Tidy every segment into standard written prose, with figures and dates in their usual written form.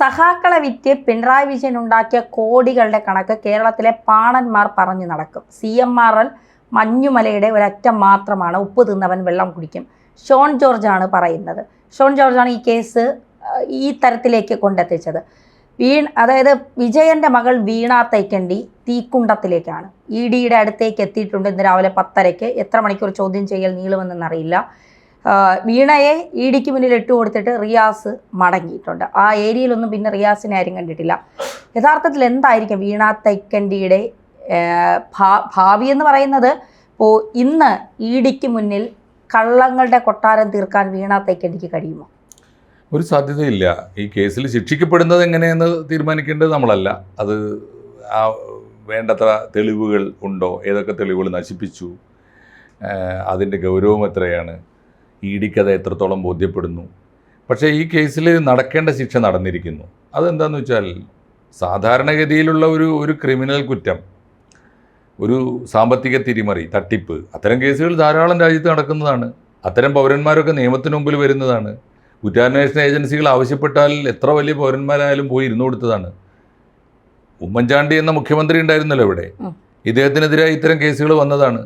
സഹാക്കളെ വിറ്റ് പിണറായി വിജയൻ ഉണ്ടാക്കിയ കോടികളുടെ കണക്ക് കേരളത്തിലെ പാണന്മാർ പറഞ്ഞു നടക്കും. CMRL മഞ്ഞുമലയുടെ ഒരറ്റം മാത്രമാണ്, ഉപ്പ് തിന്നവൻ വെള്ളം കുടിക്കും. ഷോൺ ജോർജാണ് പറയുന്നത്. ഷോൺ ജോർജാണ് ഈ കേസ് ഈ തരത്തിലേക്ക് കൊണ്ടെത്തിച്ചത്. അതായത് വിജയൻ്റെ മകൾ വീണ തൈക്കണ്ടി തീക്കുണ്ടത്തിലേക്കാണ്. EDയുടെ അടുത്തേക്ക് എത്തിയിട്ടുണ്ട്. ഇന്ന് രാവിലെ 10:30. എത്ര മണിക്കൂർ ചോദ്യം ചെയ്യൽ നീളുമെന്നറിയില്ല. വീണയെ EDക്ക് മുന്നിൽ ഇട്ടുകൊടുത്തിട്ട് റിയാസ് മടങ്ങിയിട്ടുണ്ട്. ആ ഏരിയയിലൊന്നും പിന്നെ റിയാസിനെ ആരും കണ്ടിട്ടില്ല. യഥാർത്ഥത്തിൽ എന്തായിരിക്കും വീണ തൈക്കണ്ടിയുടെ ഭാവി എന്ന് പറയുന്നത്? ഇപ്പോൾ ഇന്ന് EDക്ക് മുന്നിൽ കള്ളങ്ങളുടെ കൊട്ടാരം തീർക്കാൻ വീണ തൈക്കണ്ടിക്ക് കഴിയുമോ? ഒരു സാധ്യതയില്ല. ഈ കേസിൽ ശിക്ഷിക്കപ്പെടുന്നത് എങ്ങനെയെന്ന് തീരുമാനിക്കേണ്ടത് നമ്മളല്ല. അത് വേണ്ടത്ര തെളിവുകൾ ഉണ്ടോ, ഏതൊക്കെ തെളിവുകൾ നശിപ്പിച്ചു, അതിൻ്റെ ഗൗരവം എത്രയാണ്, EDക്ക് അത് എത്രത്തോളം ബോധ്യപ്പെടുന്നു. പക്ഷേ ഈ കേസിൽ നടക്കേണ്ട ശിക്ഷ നടന്നിരിക്കുന്നു. അതെന്താണെന്ന് വെച്ചാൽ, സാധാരണഗതിയിലുള്ള ഒരു ക്രിമിനൽ കുറ്റം, ഒരു സാമ്പത്തിക തിരിമറി, തട്ടിപ്പ്, അത്തരം കേസുകൾ ധാരാളം രാജ്യത്ത് നടക്കുന്നതാണ്. അത്തരം പൗരന്മാരൊക്കെ നിയമത്തിന് മുമ്പിൽ വരുന്നതാണ്. കുറ്റാന്വേഷണ ഏജൻസികൾ ആവശ്യപ്പെട്ടാൽ എത്ര വലിയ പൗരന്മാരായാലും പോയി ഇരുന്നു കൊടുത്തതാണ്. ഉമ്മൻചാണ്ടി എന്ന മുഖ്യമന്ത്രി ഉണ്ടായിരുന്നല്ലോ ഇവിടെ. ഇദ്ദേഹത്തിനെതിരായി ഇത്തരം കേസുകൾ വന്നതാണ്.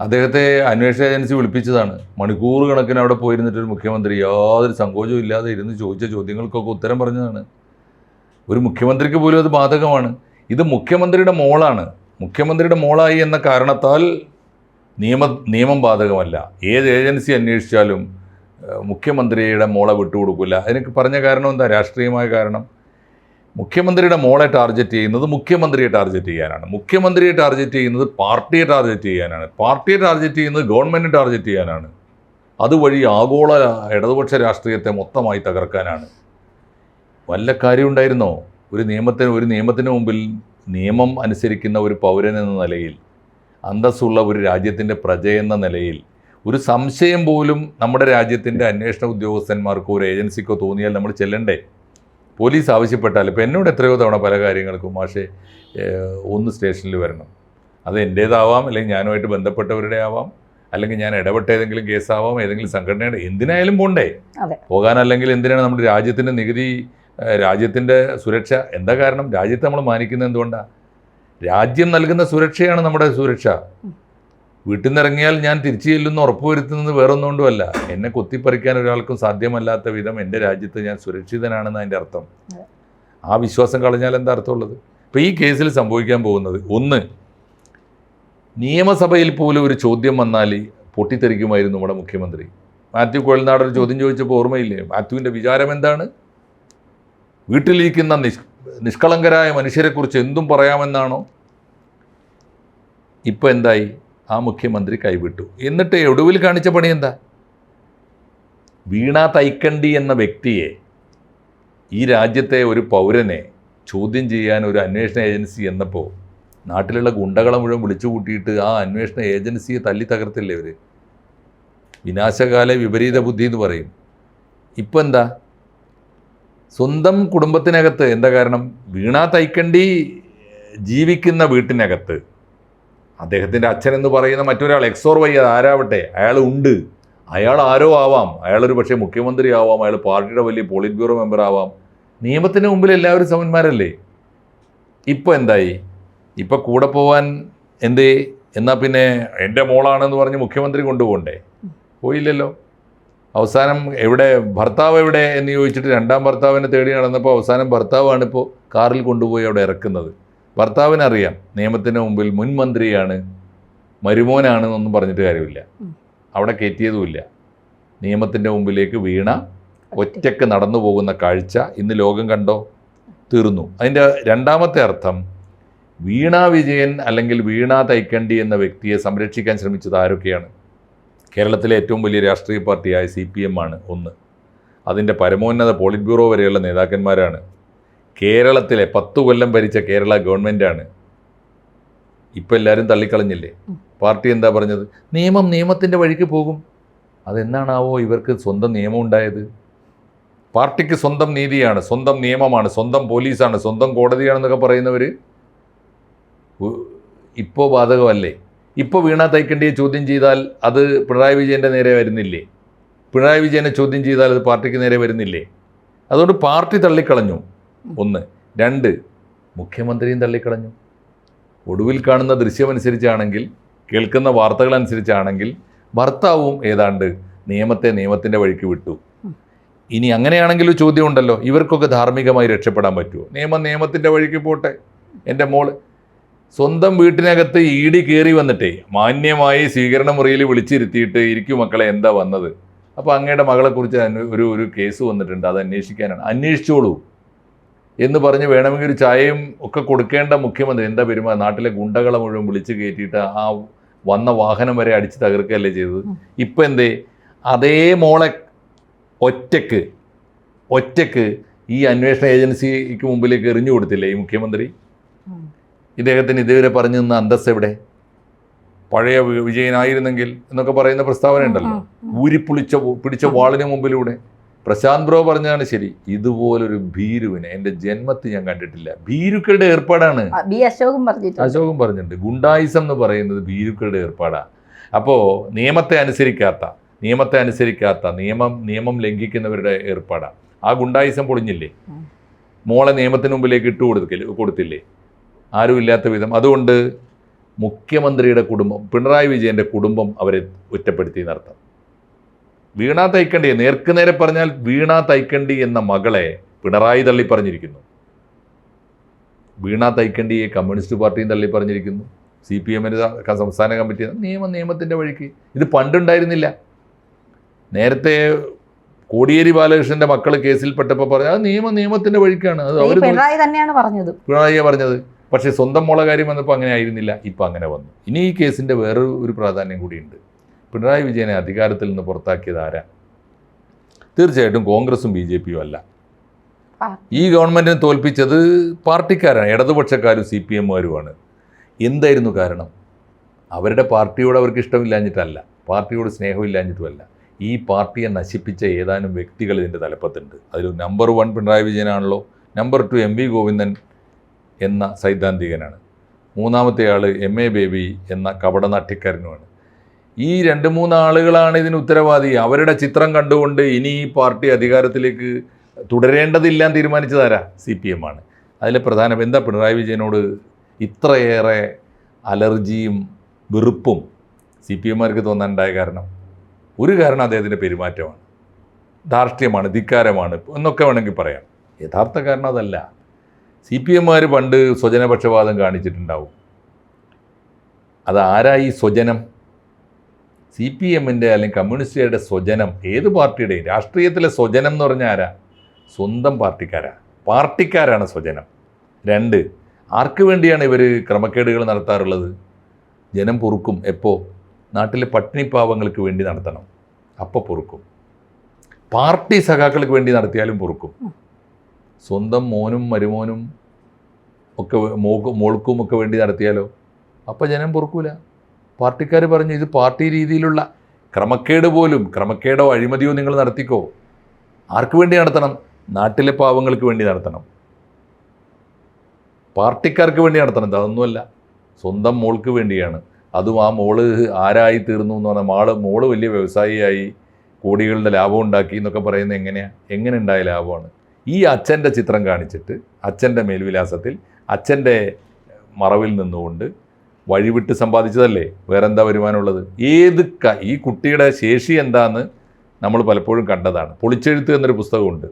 അദ്ദേഹത്തെ അന്വേഷണ ഏജൻസി വിളിപ്പിച്ചതാണ്. മണിക്കൂർ കണക്കിന് അവിടെ പോയിരുന്നിട്ടൊരു മുഖ്യമന്ത്രി യാതൊരു സങ്കോചവും ഇല്ലാതെ ഇരുന്ന് ചോദിച്ച ചോദ്യങ്ങൾക്കൊക്കെ ഉത്തരം പറഞ്ഞതാണ്. ഒരു മുഖ്യമന്ത്രിക്ക് പോലും അത് ബാധകമാണ്. ഇത് മുഖ്യമന്ത്രിയുടെ മോളാണ്. മുഖ്യമന്ത്രിയുടെ മോളായി എന്ന കാരണത്താൽ നിയമം ബാധകമല്ല. ഏത് ഏജൻസി അന്വേഷിച്ചാലും മുഖ്യമന്ത്രിയുടെ മോളെ വിട്ടുകൊടുക്കില്ല. അതിനൊക്കെ പറഞ്ഞ കാരണം എന്താ? രാഷ്ട്രീയമായ കാരണം. മുഖ്യമന്ത്രിയുടെ മോളെ ടാർഗറ്റ് ചെയ്യുന്നത് മുഖ്യമന്ത്രിയെ ടാർഗറ്റ് ചെയ്യാനാണ്. മുഖ്യമന്ത്രിയെ ടാർഗറ്റ് ചെയ്യുന്നത് പാർട്ടിയെ ടാർഗറ്റ് ചെയ്യാനാണ്. പാർട്ടിയെ ടാർഗറ്റ് ചെയ്യുന്നത് ഗവൺമെൻറ് ടാർഗറ്റ് ചെയ്യാനാണ്. അതുവഴി ആഗോള ഇടതുപക്ഷ രാഷ്ട്രീയത്തെ മൊത്തമായി തകർക്കാനാണ്. വല്ല കാര്യമുണ്ടായിരുന്നോ? ഒരു നിയമത്തിന് മുമ്പിൽ നിയമം അനുസരിക്കുന്ന ഒരു പൗരൻ എന്ന നിലയിൽ, അന്തസ്സുള്ള ഒരു രാജ്യത്തിൻ്റെ പ്രജയെന്ന നിലയിൽ, ഒരു സംശയം പോലും നമ്മുടെ രാജ്യത്തിൻ്റെ അന്വേഷണ ഉദ്യോഗസ്ഥന്മാർക്കോ ഒരു ഏജൻസിക്കോ തോന്നിയാൽ നമ്മൾ ചെല്ലണ്ടേ? പോലീസ് ആവശ്യപ്പെട്ടാൽ, ഇപ്പോൾ എന്നോട് എത്രയോ തവണ പല കാര്യങ്ങൾക്കും മാഷേ ഒന്ന് സ്റ്റേഷനിൽ വരണം, അത് എൻ്റേതാവാം, അല്ലെങ്കിൽ ഞാനുമായിട്ട് ബന്ധപ്പെട്ടവരുടെ ആവാം, അല്ലെങ്കിൽ ഞാൻ ഇടപെട്ട ഏതെങ്കിലും കേസാവാം, ഏതെങ്കിലും സംഘടനയുടെ, എന്തിനായാലും പോണ്ടേ? പോകാനല്ലെങ്കിൽ എന്തിനാണ് നമ്മുടെ രാജ്യത്തിൻ്റെ നികുതി, രാജ്യത്തിൻ്റെ സുരക്ഷ? എന്താ കാരണം? രാജ്യത്തെ നമ്മൾ മാനിക്കുന്നത് എന്തുകൊണ്ടാണ്? രാജ്യം നൽകുന്ന സുരക്ഷയാണ് നമ്മുടെ സുരക്ഷ. വീട്ടിൽ നിന്ന് ഇറങ്ങിയാൽ ഞാൻ തിരിച്ചു ചെല്ലുന്ന ഉറപ്പുവരുത്തുന്നത് വേറൊന്നുകൊണ്ടുമല്ല, എന്നെ കൊത്തിപ്പറിക്കാൻ ഒരാൾക്കും സാധ്യമല്ലാത്ത വിധം എൻ്റെ രാജ്യത്ത് ഞാൻ സുരക്ഷിതനാണെന്ന് അതിൻ്റെ അർത്ഥം. ആ വിശ്വാസം കളഞ്ഞാൽ എന്താ അർത്ഥമുള്ളത്? ഇപ്പോൾ ഈ കേസിൽ സംഭവിക്കാൻ പോകുന്നത്, ഒന്ന്, നിയമസഭയിൽ പോലും ഒരു ചോദ്യം വന്നാൽ പൊട്ടിത്തെറിക്കുമായിരുന്നു നമ്മുടെ മുഖ്യമന്ത്രി. മാത്യു കുഴൽനാടൻ ഒരു ചോദ്യം ചോദിച്ചപ്പോൾ ഓർമ്മയില്ലേ? മാത്യുവിൻ്റെ വിചാരം എന്താണ്? വീട്ടിലിരിക്കുന്ന നിഷ്കളങ്കരായ മനുഷ്യരെക്കുറിച്ച് എന്തും പറയാമെന്നാണോ? ഇപ്പോൾ എന്തായി? ആ മുഖ്യമന്ത്രി കൈവിട്ടു. എന്നിട്ട് ഒടുവിൽ കാണിച്ച പണി എന്താ? വീണ തൈക്കണ്ടി എന്ന വ്യക്തിയെ, ഈ രാജ്യത്തെ ഒരു പൗരനെ ചോദ്യം ചെയ്യാൻ ഒരു അന്വേഷണ ഏജൻസി എന്നപ്പോൾ നാട്ടിലുള്ള ഗുണ്ടകളെ മുഴുവൻ വിളിച്ചു കൂട്ടിയിട്ട് ആ അന്വേഷണ ഏജൻസിയെ തല്ലി തകർത്തില്ലേ ഇവർ? വിനാശകാല വിപരീത ബുദ്ധി എന്ന് പറയും. ഇപ്പം എന്താ? സ്വന്തം കുടുംബത്തിനകത്ത് എന്താ കാരണം? വീണ തൈക്കണ്ടി ജീവിക്കുന്ന വീട്ടിനകത്ത് അദ്ദേഹത്തിൻ്റെ അച്ഛൻ എന്ന് പറയുന്ന മറ്റൊരാൾ, XOR Y ആരാവട്ടെ, അയാൾ ഉണ്ട്. അയാൾ ആരോ ആവാം. അയാളൊരു പക്ഷേ മുഖ്യമന്ത്രി ആവാം, അയാൾ പാർട്ടിയുടെ വലിയ പോളിറ്റ് ബ്യൂറോ മെമ്പർ ആവാം. നിയമത്തിന് മുമ്പിൽ എല്ലാവരും സമന്മാരല്ലേ? ഇപ്പോൾ എന്തായി? ഇപ്പോൾ കൂടെ പോവാൻ എന്തേ? എന്നാൽ പിന്നെ എൻ്റെ മോളാണെന്ന് പറഞ്ഞ് മുഖ്യമന്ത്രി കൊണ്ടുപോകണ്ടേ? പോയില്ലല്ലോ. അവസാനം എവിടെ ഭർത്താവ് എവിടെ എന്ന് ചോദിച്ചിട്ട് രണ്ടാം ഭർത്താവിനെ തേടി നടന്നപ്പോൾ അവസാനം ഭർത്താവാണിപ്പോൾ കാറിൽ കൊണ്ടുപോയി അവിടെ ഇറക്കുന്നത്. ഭർത്താവിനറിയാം നിയമത്തിന് മുമ്പിൽ മുൻമന്ത്രിയാണ്, മരുമോനാണെന്നൊന്നും പറഞ്ഞിട്ട് കാര്യമില്ല. അവിടെ കയറ്റിയതുമില്ല. നിയമത്തിൻ്റെ മുമ്പിലേക്ക് വീണ ഒറ്റയ്ക്ക് നടന്നു പോകുന്ന കാഴ്ച ഇന്ന് ലോകം കണ്ടോ? തീർന്നു. അതിൻ്റെ രണ്ടാമത്തെ അർത്ഥം, വീണ വിജയൻ അല്ലെങ്കിൽ വീണ തൈക്കണ്ടി എന്ന വ്യക്തിയെ സംരക്ഷിക്കാൻ ശ്രമിച്ചത് ആരൊക്കെയാണ്? കേരളത്തിലെ ഏറ്റവും വലിയ രാഷ്ട്രീയ പാർട്ടിയായ CPM ആണ് ഒന്ന്. അതിൻ്റെ പരമോന്നത പോളിറ്റ് ബ്യൂറോ വരെയുള്ള നേതാക്കന്മാരാണ്. കേരളത്തിലെ 10 കൊല്ലം ഭരിച്ച കേരള ഗവൺമെൻറ്റാണ്. ഇപ്പം എല്ലാവരും തള്ളിക്കളഞ്ഞില്ലേ? പാർട്ടി എന്താ പറഞ്ഞത്? നിയമത്തിൻ്റെ വഴിക്ക് പോകും. അതെന്നാണാവോ ഇവർക്ക് സ്വന്തം നിയമം ഉണ്ടായത്? പാർട്ടിക്ക് സ്വന്തം നീതിയാണ്, സ്വന്തം നിയമമാണ്, സ്വന്തം പോലീസാണ്, സ്വന്തം കോടതിയാണെന്നൊക്കെ പറയുന്നവർ ഇപ്പോൾ ബാധകമല്ലേ? ഇപ്പോൾ വീണ തൈക്കണ്ടിയെ ചോദ്യം ചെയ്താൽ അത് പിണറായി വിജയൻ്റെ നേരെ വരുന്നില്ലേ? പിണറായി വിജയനെ ചോദ്യം ചെയ്താൽ അത് പാർട്ടിക്ക് നേരെ വരുന്നില്ലേ? അതുകൊണ്ട് പാർട്ടി തള്ളിക്കളഞ്ഞു. ഒന്ന്. രണ്ട്, മുഖ്യമന്ത്രിയും തള്ളിക്കളഞ്ഞു. ഒടുവിൽ കാണുന്ന ദൃശ്യമനുസരിച്ചാണെങ്കിൽ, കേൾക്കുന്ന വാർത്തകളനുസരിച്ചാണെങ്കിൽ ഭർത്താവും ഏതാണ്ട് നിയമത്തിൻ്റെ വഴിക്ക് വിട്ടു. ഇനി അങ്ങനെയാണെങ്കിൽ ഒരു ചോദ്യം ഉണ്ടല്ലോ, ഇവർക്കൊക്കെ ധാർമ്മികമായി രക്ഷപ്പെടാൻ പറ്റുമോ? നിയമത്തിൻ്റെ വഴിക്ക് പോട്ടെ. എൻ്റെ മോള് സ്വന്തം വീട്ടിനകത്ത് ED കയറി വന്നിട്ടേ മാന്യമായി സ്വീകരണ മുറിയിൽ വിളിച്ചിരുത്തിയിട്ട് ഇരിക്കും മക്കളെ എന്താ വന്നത്, അപ്പോൾ അങ്ങയുടെ മകളെക്കുറിച്ച് ഒരു കേസ് വന്നിട്ടുണ്ട്, അത് അന്വേഷിക്കാനാണ്, അന്വേഷിച്ചോളൂ എന്ന് പറഞ്ഞ് വേണമെങ്കിൽ ഒരു ചായയും ഒക്കെ കൊടുക്കേണ്ട മുഖ്യമന്ത്രി എന്താ നാട്ടിലെ ഗുണ്ടകളെ മുഴുവൻ വിളിച്ച് കയറ്റിയിട്ട് ആ വന്ന വാഹനം വരെ അടിച്ച് തകർക്കുകയല്ലേ ചെയ്തത്. ഇപ്പം എന്തേ അതേ മോളെ ഒറ്റക്ക് ഈ അന്വേഷണ ഏജൻസിക്ക് മുമ്പിലേക്ക് എറിഞ്ഞു കൊടുത്തില്ലേ ഈ മുഖ്യമന്ത്രി? ഇദ്ദേഹത്തിന് ഇതുവരെ പറഞ്ഞു നിന്ന അന്തസ് എവിടെ? പഴയ വിജയനായിരുന്നെങ്കിൽ എന്നൊക്കെ പറയുന്ന പ്രസ്താവന ഉണ്ടല്ലോ, പിടിച്ച വാളിന് മുമ്പിലൂടെ. പ്രശാന്ത് ബ്രോ പറഞ്ഞാണ് ശരി, ഇതുപോലൊരു ഭീരുവിനെ എൻ്റെ ജന്മത്തിൽ ഞാൻ കണ്ടിട്ടില്ല. ഭീരുക്കളുടെ ഏർപ്പാടാണ്. അശോകും പറഞ്ഞിട്ടുണ്ട്, ഗുണ്ടായിസം എന്ന് പറയുന്നത് ഭീരുക്കളുടെ ഏർപ്പാടാണ്. അപ്പോൾ നിയമത്തെ അനുസരിക്കാത്ത നിയമം ലംഘിക്കുന്നവരുടെ ഏർപ്പാടാണ്. ആ ഗുണ്ടായിസം പൊളിഞ്ഞില്ലേ? മോളെ നിയമത്തിന് മുമ്പിലേക്ക് കൊടുത്തില്ലേ ആരുമില്ലാത്ത വിധം. അതുകൊണ്ട് മുഖ്യമന്ത്രിയുടെ കുടുംബം, പിണറായി വിജയൻ്റെ കുടുംബം അവരെ ഒറ്റപ്പെടുത്തി നടത്താം. വീണ തൈക്കണ്ടിയെ നേർക്കുനേരെ പറഞ്ഞാൽ വീണ തൈക്കണ്ടി എന്ന മകളെ പിണറായി തള്ളി പറഞ്ഞിരിക്കുന്നു. വീണ തൈക്കണ്ടിയെ കമ്മ്യൂണിസ്റ്റ് പാർട്ടിയും തള്ളി പറഞ്ഞിരിക്കുന്നു. CPM-ൻ്റെ സംസ്ഥാന കമ്മിറ്റി നിയമത്തിൻ്റെ വഴിക്ക്. ഇത് പണ്ടുണ്ടായിരുന്നില്ല. നേരത്തെ കോടിയേരി ബാലകൃഷ്ണന്റെ മക്കൾ കേസിൽപ്പെട്ടപ്പോൾ പറഞ്ഞത് അത് നിയമത്തിൻ്റെ വഴിക്കാണ്, അത് അവർ പിണറായിയെ പറഞ്ഞത്. പക്ഷേ സ്വന്തം മോളെ കാര്യം വന്നപ്പോൾ അങ്ങനെ ആയിരുന്നില്ല, ഇപ്പം അങ്ങനെ വന്നു. ഇനി ഈ കേസിൻ്റെ വേറൊരു പ്രാധാന്യം കൂടിയുണ്ട്. പിണറായി വിജയനെ അധികാരത്തിൽ നിന്ന് പുറത്താക്കിയത് ആരാ? തീർച്ചയായിട്ടും കോൺഗ്രസും BJP-യും അല്ല. ഈ ഗവൺമെൻറ്റിനെ തോൽപ്പിച്ചത് പാർട്ടിക്കാരാണ്, ഇടതുപക്ഷക്കാരും CPM-കാരുമാണ്. എന്തായിരുന്നു കാരണം? അവരുടെ പാർട്ടിയോട് അവർക്ക് ഇഷ്ടമില്ലാഞ്ഞിട്ടല്ല, പാർട്ടിയോട് സ്നേഹമില്ലാഞ്ഞിട്ടുമല്ല. ഈ പാർട്ടിയെ നശിപ്പിച്ച ഏതാനും വ്യക്തികൾ ഇതിൻ്റെ തലപ്പത്തുണ്ട്. അതിൽ നമ്പർ 1 പിണറായി വിജയനാണല്ലോ. നമ്പർ 2 MV ഗോവിന്ദൻ എന്ന സൈദ്ധാന്തികനാണ്. മൂന്നാമത്തെ ആൾ MA ബേബി എന്ന കപടനാട്യക്കാരനുമാണ്. ഈ 2-3 ആളുകളാണ് ഇതിന് ഉത്തരവാദി. അവരുടെ ചിത്രം കണ്ടുകൊണ്ട് ഇനി ഈ പാർട്ടി അധികാരത്തിലേക്ക് തുടരേണ്ടതില്ലാന്ന് തീരുമാനിച്ചതാരാ? CPM-ആണ്. അതിലെ പ്രധാനം എന്താ പിണറായി വിജയനോട് ഇത്രയേറെ അലർജിയും വെറുപ്പും CPM-മാർക്ക് തോന്നാനുണ്ടായ കാരണം? ഒരു കാരണം അദ്ദേഹത്തിൻ്റെ പെരുമാറ്റമാണ്, ധാർഷ്ട്യമാണ്, ധിക്കാരമാണ് എന്നൊക്കെ വേണമെങ്കിൽ പറയാം. യഥാർത്ഥ കാരണം അതല്ല. CPM-മാർ പണ്ട് സ്വജനപക്ഷപാതം കാണിച്ചിട്ടുണ്ടാവും. അതാരായി സ്വജനം? CPM-ൻ്റെ അല്ലെങ്കിൽ കമ്മ്യൂണിസ്റ്റുകാരുടെ സ്വജനം. ഏത് പാർട്ടിയുടെയും രാഷ്ട്രീയത്തിലെ സ്വജനം എന്ന് പറഞ്ഞാൽ ആരാ? സ്വന്തം പാർട്ടിക്കാരാണ് സ്വജനം. 2, ആർക്ക് വേണ്ടിയാണ് ഇവർ ക്രമക്കേടുകൾ നടത്താറുള്ളത്? ജനം പൊറുക്കും. എപ്പോൾ? നാട്ടിലെ പട്ടിണി പാവങ്ങൾക്ക് വേണ്ടി നടത്തണം, അപ്പോൾ പൊറുക്കും. പാർട്ടി സഖാക്കൾക്ക് വേണ്ടി നടത്തിയാലും പൊറുക്കും. സ്വന്തം മോനും മരുമോനും ഒക്കെ മോൾക്കും ഒക്കെ വേണ്ടി നടത്തിയാലോ അപ്പോൾ ജനം പൊറുക്കൂല. പാർട്ടിക്കാർ പറഞ്ഞു ഇത് പാർട്ടി രീതിയിലുള്ള ക്രമക്കേടോ അഴിമതിയോ നിങ്ങൾ നടത്തിക്കോ. ആർക്ക് വേണ്ടി നടത്തണം? നാട്ടിലെ പാവങ്ങൾക്ക് വേണ്ടി നടത്തണം, പാർട്ടിക്കാർക്ക് വേണ്ടി നടത്തണം. അതൊന്നുമല്ല, സ്വന്തം മോൾക്ക് വേണ്ടിയാണ്. അതും ആ മോള് ആരായി തീർന്നു എന്ന് പറഞ്ഞാൽ മോള് വലിയ വ്യവസായിയായി കോടികളുടെ ലാഭം ഉണ്ടാക്കി എന്നൊക്കെ പറയുന്നത് എങ്ങനെ ഉണ്ടായ ലാഭമാണ്? ഈ അച്ഛൻ്റെ ചിത്രം കാണിച്ചിട്ട് അച്ഛൻ്റെ മേൽവിലാസത്തിൽ അച്ഛൻ്റെ മറവിൽ നിന്നുകൊണ്ട് വഴിവിട്ട് സമ്പാദിച്ചതല്ലേ, വേറെന്താ വരുമാനമുള്ളത്? ഈ കുട്ടിയുടെ ശേഷി എന്താന്ന് നമ്മൾ പലപ്പോഴും കണ്ടതാണ്. പൊളിച്ചെഴുത്ത് എന്നൊരു പുസ്തകമുണ്ട്.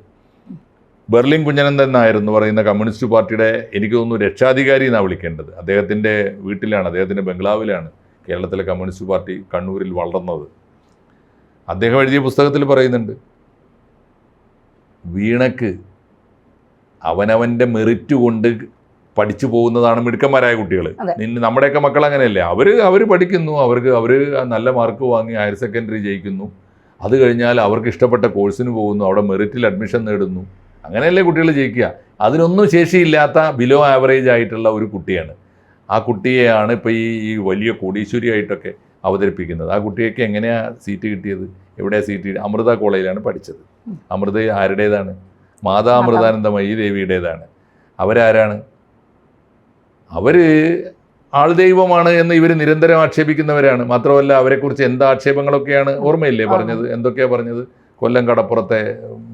ബെർലിൻ കുഞ്ഞനന്ദൻ നായർ എന്ന് പറയുന്ന കമ്മ്യൂണിസ്റ്റ് പാർട്ടിയുടെ, എനിക്ക് തോന്നുന്നു രക്ഷാധികാരി എന്നാണ് വിളിക്കേണ്ടത്, അദ്ദേഹത്തിൻ്റെ വീട്ടിലാണ്, അദ്ദേഹത്തിൻ്റെ ബംഗ്ലാവിലാണ് കേരളത്തിലെ കമ്മ്യൂണിസ്റ്റ് പാർട്ടി കണ്ണൂരിൽ വളർന്നത്. അദ്ദേഹം എഴുതിയ പുസ്തകത്തിൽ പറയുന്നുണ്ട്, വീണക്ക് അവനവൻ്റെ മെറിറ്റ് കൊണ്ട് പഠിച്ചു പോകുന്നതാണ് മിടുക്കന്മാരായ കുട്ടികൾ. നമ്മുടെയൊക്കെ മക്കൾ അങ്ങനെയല്ലേ, അവർ പഠിക്കുന്നു, അവർ നല്ല മാർക്ക് വാങ്ങി ഹയർ സെക്കൻഡറി ജയിക്കുന്നു, അത് കഴിഞ്ഞാൽ അവർക്ക് ഇഷ്ടപ്പെട്ട കോഴ്സിന് പോകുന്നു, അവിടെ മെറിറ്റിൽ അഡ്മിഷൻ നേടുന്നു, അങ്ങനെയല്ലേ കുട്ടികൾ ജയിക്കുക. അതിനൊന്നും ശേഷിയില്ലാത്ത ബിലോ ആവറേജ് ആയിട്ടുള്ള ഒരു കുട്ടിയാണ്. ആ കുട്ടിയെയാണ് ഇപ്പോൾ ഈ വലിയ കോടീശ്വരിയായിട്ടൊക്കെ അവതരിപ്പിക്കുന്നത്. ആ കുട്ടിയൊക്കെ എങ്ങനെയാണ് സീറ്റ് കിട്ടിയത്? എവിടെയാണ് സീറ്റ് കിട്ടിയത്? അമൃത കോളേജിലാണ് പഠിച്ചത്. അമൃത ആരുടേതാണ്? മാതാ അമൃതാനന്ദമയി ദേവിയുടേതാണ്. അവരാരാണ്? അവർ ആൾദൈവമാണ് എന്ന് ഇവർ നിരന്തരം ആക്ഷേപിക്കുന്നവരാണ്. മാത്രമല്ല അവരെക്കുറിച്ച് എന്താ ആക്ഷേപങ്ങളൊക്കെയാണ് ഓർമ്മയില്ലേ പറഞ്ഞത്? എന്തൊക്കെയാണ് പറഞ്ഞത്? കൊല്ലം കടപ്പുറത്തെ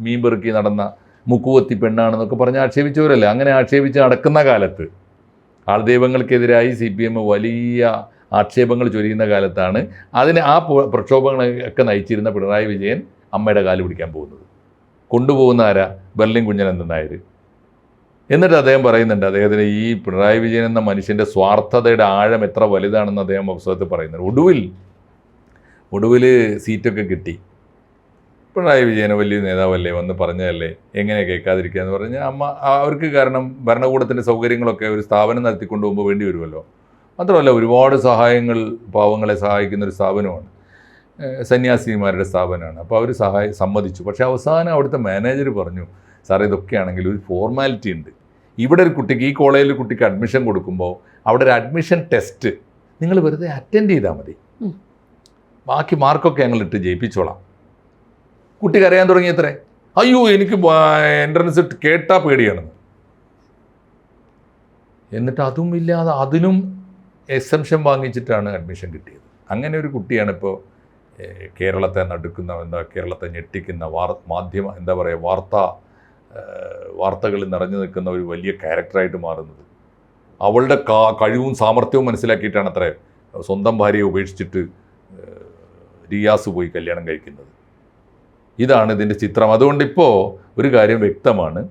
മീൻ പെറുക്കി നടന്ന മുക്കുവത്തി പെണ്ണാണെന്നൊക്കെ പറഞ്ഞ് ആക്ഷേപിച്ചവരല്ലേ. അങ്ങനെ ആക്ഷേപിച്ച് നടക്കുന്ന കാലത്ത് ആൾദൈവങ്ങൾക്കെതിരായി CPM വലിയ ആക്ഷേപങ്ങൾ ചൊരിയുന്ന കാലത്താണ് ആ പ്രക്ഷോഭങ്ങളൊക്കെ നയിച്ചിരുന്ന പിണറായി വിജയൻ അമ്മയുടെ കാല് പിടിക്കാൻ പോകുന്നത്. കൊണ്ടുപോകുന്ന ആരാ? ബെർലിൻ കുഞ്ഞനന്തൻ നായർ. എന്നിട്ട് അദ്ദേഹം പറയുന്നുണ്ട്, അദ്ദേഹത്തിന് ഈ പിണറായി വിജയൻ എന്ന മനുഷ്യൻ്റെ സ്വാർത്ഥതയുടെ ആഴം എത്ര വലുതാണെന്ന് അദ്ദേഹം പുസ്തകത്തിൽ പറയുന്നുണ്ട്. ഒടുവിൽ സീറ്റൊക്കെ കിട്ടി. പിണറായി വിജയനെ വലിയ നേതാവല്ലേ, വന്ന് പറഞ്ഞതല്ലേ, എങ്ങനെ കേൾക്കാതിരിക്കുക എന്ന് പറഞ്ഞാൽ അവർക്ക് കാരണം ഭരണകൂടത്തിൻ്റെ സൗകര്യങ്ങളൊക്കെ ഒരു സ്ഥാപനം നടത്തിക്കൊണ്ടു പോകുമ്പോൾ വേണ്ടി വരുമല്ലോ. മാത്രമല്ല ഒരുപാട് സഹായങ്ങൾ പാവങ്ങളെ സഹായിക്കുന്ന ഒരു സ്ഥാപനമാണ്, സന്യാസിമാരുടെ സ്ഥാപനമാണ്. അപ്പോൾ അവർ സമ്മതിച്ചു. പക്ഷേ അവസാനം അവിടുത്തെ മാനേജർ പറഞ്ഞു, സാർ ഇതൊക്കെയാണെങ്കിൽ ഒരു ഫോർമാലിറ്റി ഉണ്ട്. ഇവിടെ ഒരു കുട്ടിക്ക്, ഈ കോളേജിൽ കുട്ടിക്ക് അഡ്മിഷൻ കൊടുക്കുമ്പോൾ അവിടെ ഒരു അഡ്മിഷൻ ടെസ്റ്റ് നിങ്ങൾ വെറുതെ അറ്റൻഡ് ചെയ്താൽ മതി, ബാക്കി മാർക്കൊക്കെ ഞങ്ങളിട്ട് ജയിപ്പിച്ചോളാം. കുട്ടി കരയാൻ തുടങ്ങിയത്രേ. അയ്യോ എനിക്ക് എൻട്രൻസ് കേട്ടാ പേടിയാണെന്ന്. എന്നിട്ട് അതും ഇല്ലാതെ അതിനും എക്സംഷൻ വാങ്ങിച്ചിട്ടാണ് അഡ്മിഷൻ കിട്ടിയത്. അങ്ങനെ ഒരു കുട്ടിയാണ് ഇപ്പോൾ കേരളത്തെ നടുക്കുന്ന, കേരളത്തെ ഞെട്ടിക്കുന്ന വാർത്തകളിൽ നിറഞ്ഞു നിൽക്കുന്ന ഒരു വലിയ ക്യാരക്ടറായിട്ട് മാറുന്നത്. അവളുടെ കഴിവും സാമർഥ്യവും മനസ്സിലാക്കിയിട്ടാണ് അത്രേ സ്വന്തം ഭാര്യയെ ഉപേക്ഷിച്ചിട്ട് റിയാസ് പോയി കല്യാണം കഴിക്കുന്നത്. ഇതാണ് ഇതിൻ്റെ ചിത്രം. അതുകൊണ്ട് ഇപ്പോൾ ഒരു കാര്യം വ്യക്തമാണ്,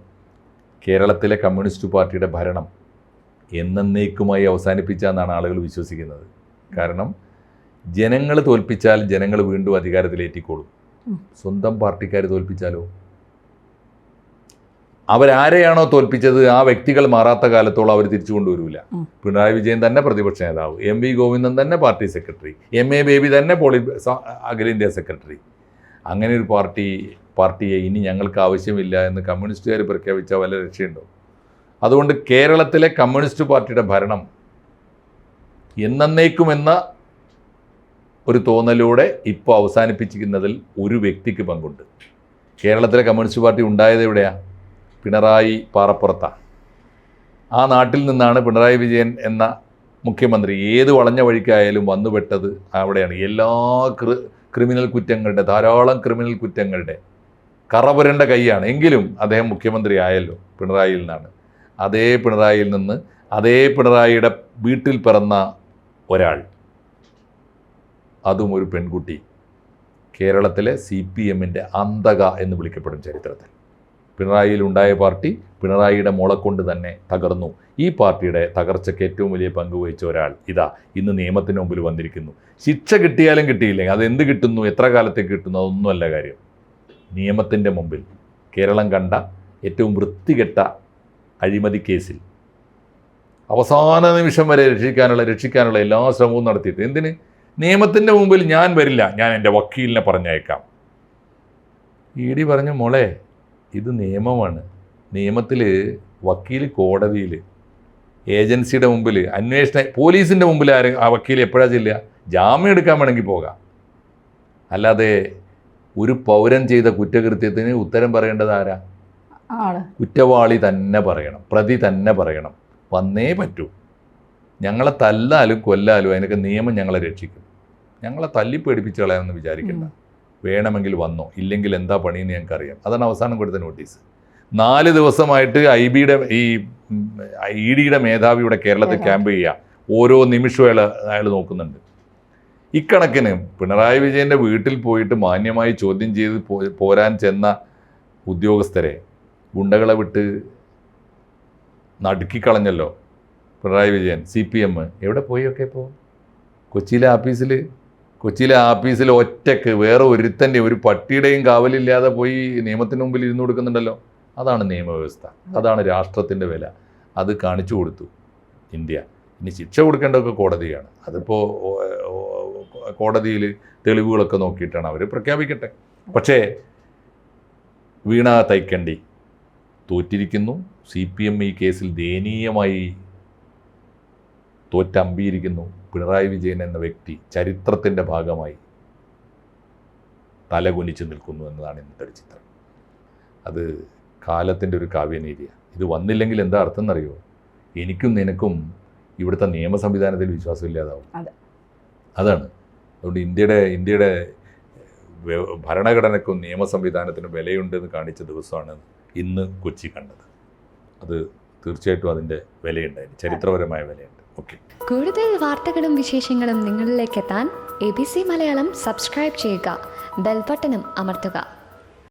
കേരളത്തിലെ കമ്മ്യൂണിസ്റ്റ് പാർട്ടിയുടെ ഭരണം എന്നേക്കുമായി അവസാനിപ്പിച്ചാന്നാണ് ആളുകൾ വിശ്വസിക്കുന്നത്. കാരണം ജനങ്ങൾ തോൽപ്പിച്ചാൽ ജനങ്ങൾ വീണ്ടും അധികാരത്തിലേറ്റിക്കോളും. സ്വന്തം പാർട്ടിക്കാർ തോൽപ്പിച്ചാലോ? അവരാരെയാണോ തോൽപ്പിച്ചത് ആ വ്യക്തികൾ മാറാത്ത കാലത്തോളം അവർ തിരിച്ചു കൊണ്ടുവരില്ല. പിണറായി വിജയൻ തന്നെ പ്രതിപക്ഷ നേതാവ്, MV ഗോവിന്ദൻ തന്നെ പാർട്ടി സെക്രട്ടറി, MA ബേബി തന്നെ അഖിലേന്ത്യാ സെക്രട്ടറി. അങ്ങനെ ഒരു പാർട്ടിയെ ഇനി ഞങ്ങൾക്ക് ആവശ്യമില്ല എന്ന് കമ്മ്യൂണിസ്റ്റുകാർ പ്രഖ്യാപിച്ചാൽ വല്ല രക്ഷയുണ്ടോ? അതുകൊണ്ട് കേരളത്തിലെ കമ്മ്യൂണിസ്റ്റ് പാർട്ടിയുടെ ഭരണം എന്നേക്കുമെന്ന ഒരു തോന്നലൂടെ ഇപ്പോൾ അവസാനിപ്പിച്ചിരിക്കുന്നതിൽ ഒരു വ്യക്തിക്ക് പങ്കുണ്ട്. കേരളത്തിലെ കമ്മ്യൂണിസ്റ്റ് പാർട്ടി ഉണ്ടായത് എവിടെയാണ്? പിണറായി പാറപ്പുറത്താണ്. ആ നാട്ടിൽ നിന്നാണ് പിണറായി വിജയൻ എന്ന മുഖ്യമന്ത്രി ഏത് വളഞ്ഞ വഴിക്കായാലും വന്നുപെട്ടത് അവിടെയാണ്. എല്ലാ ക്രിമിനൽ കുറ്റങ്ങളുടെ, ധാരാളം ക്രിമിനൽ കുറ്റങ്ങളുടെ കറപുരണ്ട കൈയാണ്. എങ്കിലും അദ്ദേഹം മുഖ്യമന്ത്രി ആയല്ലോ പിണറായിയിൽ നിന്നാണ്. അതേ പിണറായിയിൽ നിന്ന്, അതേ പിണറായിയുടെ വീട്ടിൽ പിറന്ന ഒരാൾ, അതും ഒരു പെൺകുട്ടി, കേരളത്തിലെ CPMൻ്റെ അന്തക എന്ന് വിളിക്കപ്പെടും ചരിത്രത്തിൽ. പിണറായിയിൽ ഉണ്ടായ പാർട്ടി പിണറായിയുടെ മോളെക്കൊണ്ട് തന്നെ തകർന്നു. ഈ പാർട്ടിയുടെ തകർച്ചയ്ക്ക് ഏറ്റവും വലിയ പങ്ക് വഹിച്ച ഒരാൾ ഇതാ ഇന്ന് നിയമത്തിന് മുമ്പിൽ വന്നിരിക്കുന്നു. ശിക്ഷ കിട്ടിയാലും കിട്ടിയില്ലെങ്കിൽ അതെന്ത് കിട്ടുന്നു, എത്ര കാലത്തേക്ക് കിട്ടുന്നു, അതൊന്നുമല്ല കാര്യം. നിയമത്തിൻ്റെ മുമ്പിൽ കേരളം കണ്ട ഏറ്റവും വൃത്തികെട്ട അഴിമതി കേസിൽ അവസാന നിമിഷം വരെ രക്ഷിക്കാനുള്ള എല്ലാ ശ്രമവും നടത്തിയിട്ട് എന്തിന്? നിയമത്തിൻ്റെ മുമ്പിൽ ഞാൻ വരില്ല, ഞാൻ എൻ്റെ വക്കീലിനെ പറഞ്ഞയക്കാം. ED പറഞ്ഞു, മോളെ ഇത് നിയമമാണ്. നിയമത്തിൽ വക്കീൽ കോടതിയിൽ, ഏജൻസിയുടെ മുമ്പിൽ, പോലീസിൻ്റെ മുമ്പിൽ ആ വക്കീൽ എപ്പോഴാണ് ചെല്ലുക? ജാമ്യം എടുക്കാൻ വേണമെങ്കിൽ പോകാം. അല്ലാതെ ഒരു പൗരൻ ചെയ്ത കുറ്റകൃത്യത്തിന് ഉത്തരം പറയേണ്ടത് ആരാ? കുറ്റവാളി തന്നെ പറയണം, പ്രതി തന്നെ പറയണം, വന്നേ പറ്റൂ. ഞങ്ങളെ തല്ലാലും കൊല്ലാലും അതിനൊക്കെ നിയമം ഞങ്ങളെ രക്ഷിക്കും. ഞങ്ങളെ തല്ലി പേടിപ്പിച്ച് കളയാമെന്ന് വിചാരിക്കണ്ട. വേണമെങ്കിൽ വന്നോ, ഇല്ലെങ്കിൽ എന്താ പണിയെന്ന് ഞങ്ങൾക്കറിയാം. അതാണ് അവസാനം കൊടുത്ത നോട്ടീസ്. 4 ദിവസമായിട്ട് EDയുടെ മേധാവി ഇവിടെ കേരളത്തിൽ ക്യാമ്പ് ചെയ്യുക. ഓരോ നിമിഷവും അയാൾ നോക്കുന്നുണ്ട്. ഇക്കണക്കിന് പിണറായി വിജയൻ്റെ വീട്ടിൽ പോയിട്ട് മാന്യമായി ചോദ്യം ചെയ്ത് പോരാൻ ചെന്ന ഉദ്യോഗസ്ഥരെ ഗുണ്ടകളെ വിട്ട് നടുക്കിക്കളഞ്ഞല്ലോ പിണറായി വിജയൻ. CPM എവിടെ പോയൊക്കെ ഇപ്പോൾ? കൊച്ചിയിലെ ആഫീസിൽ ഒറ്റയ്ക്ക് വേറെ ഒരുത്തൻ്റെ, ഒരു പട്ടിയുടെയും കാവലില്ലാതെ പോയി നിയമത്തിന് മുമ്പിൽ ഇരുന്ന് കൊടുക്കുന്നുണ്ടല്ലോ. അതാണ് നിയമവ്യവസ്ഥ, അതാണ് രാഷ്ട്രത്തിൻ്റെ വില. അത് കാണിച്ചു കൊടുത്തു ഇന്ത്യ. ഇനി ശിക്ഷ കൊടുക്കേണ്ടതൊക്കെ കോടതിയാണ്. അതിപ്പോൾ കോടതിയിൽ തെളിവുകളൊക്കെ നോക്കിയിട്ടാണ് അവർ പ്രഖ്യാപിക്കട്ടെ. പക്ഷേ വീണ തൈക്കണ്ടി തോറ്റിരിക്കുന്നു. CPM ഈ കേസിൽ ദയനീയമായി തോറ്റമ്പിയിരിക്കുന്നു. പിണറായി വിജയൻ എന്ന വ്യക്തി ചരിത്രത്തിൻ്റെ ഭാഗമായി തലകുനിച്ച് നിൽക്കുന്നു എന്നതാണ് ഇന്നത്തെ ചിത്രം. അത് കാലത്തിൻ്റെ ഒരു കാവ്യനീതിയാണ്. ഇത് വന്നില്ലെങ്കിൽ എന്താ അർത്ഥം എന്നറിയോ? എനിക്കും നിനക്കും ഇവിടുത്തെ നിയമ സംവിധാനത്തിൽ വിശ്വാസമില്ലാതാവും. അതാണ്. അതുകൊണ്ട് ഇന്ത്യയുടെ ഭരണഘടനയ്ക്കും നിയമ സംവിധാനത്തിനും വിലയുണ്ടെന്ന് കാണിച്ച ദിവസമാണ് ഇന്ന് കൊച്ചി കണ്ടത്. അത് തീർച്ചയായിട്ടും അതിൻ്റെ വിലയുണ്ടായിരുന്നു, ചരിത്രപരമായ വിലയുണ്ട്. ഓക്കെ, കൂടുതൽ വാർത്തകളും വിശേഷങ്ങളും നിങ്ങളിലേക്ക് എത്താൻ ABC മലയാളം സബ്സ്ക്രൈബ് ചെയ്യുക, ബെൽ ബട്ടണും അമർത്തുക.